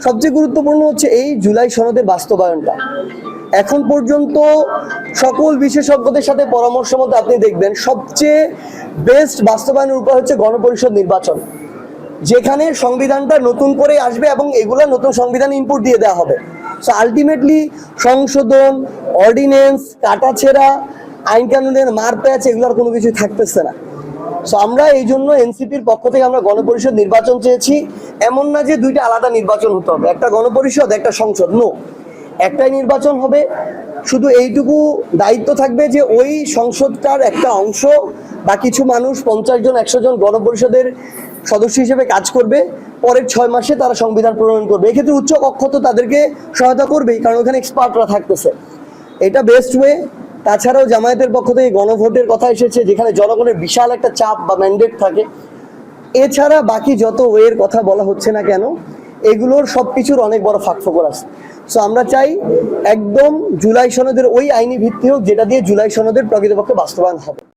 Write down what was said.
সবচেয়ে গুরুত্বপূর্ণ হচ্ছে এই জুলাই সনদের বাস্তবায়নটা। এখন পর্যন্ত সকল বিশেষজ্ঞদের সাথে পরামর্শ মতে আপনি দেখবেন সবচেয়ে বেস্ট বাস্তবায়নের উপায় হচ্ছে গণপরিষদ নির্বাচন, যেখানে সংবিধানটা নতুন করে আসবে এবং এগুলা নতুন সংবিধানে ইনপুট দিয়ে দেওয়া হবে। সো আলটিমেটলি সংশোধন, অর্ডিন্যান্স, কাটাছেঁড়া, আইন কানুনের মারপ্যাচ এগুলোর কোনো কিছুই থাকতেছে না। সো আমরা এই জন্য এনসিপির পক্ষ থেকে আমরা গণপরিষদ নির্বাচন চেয়েছি। এমন না যে দুইটা আলাদা নির্বাচন হতে হবে, একটা গণপরিষদ একটা সংসদ, নো, একটাই নির্বাচন হবে। শুধু এইটুকু দায়িত্ব থাকবে যে ওই সংসদটার একটা অংশ বা কিছু মানুষ 50 জন 100 জন গণপরিষদের সদস্য হিসেবে কাজ করবে, পরের 6 মাসে তারা সংবিধান প্রণয়ন করবে। এক্ষেত্রে উচ্চ কক্ষ তো তাদেরকে সহায়তা করবেই, কারণ ওখানে এক্সপার্টরা থাকতেছে। এটা বেস্ট ওয়ে। তাছাড়াও জামায়াতের পক্ষ থেকে গণভোটের কথা এসেছে, যেখানে জনগণের বিশাল একটা চাপ বা ম্যান্ডেট থাকে। এছাড়া বাকি যত ওয়ের কথা বলা হচ্ছে না কেন, এগুলোর সবকিছুর অনেক বড় ফাঁকফোকর আছে। সো আমরা চাই একদম জুলাই সনদের ওই আইনি ভিত্তি হোক, যেটা দিয়ে জুলাই সনদের প্রকৃতপক্ষে বাস্তবায়ন হবে।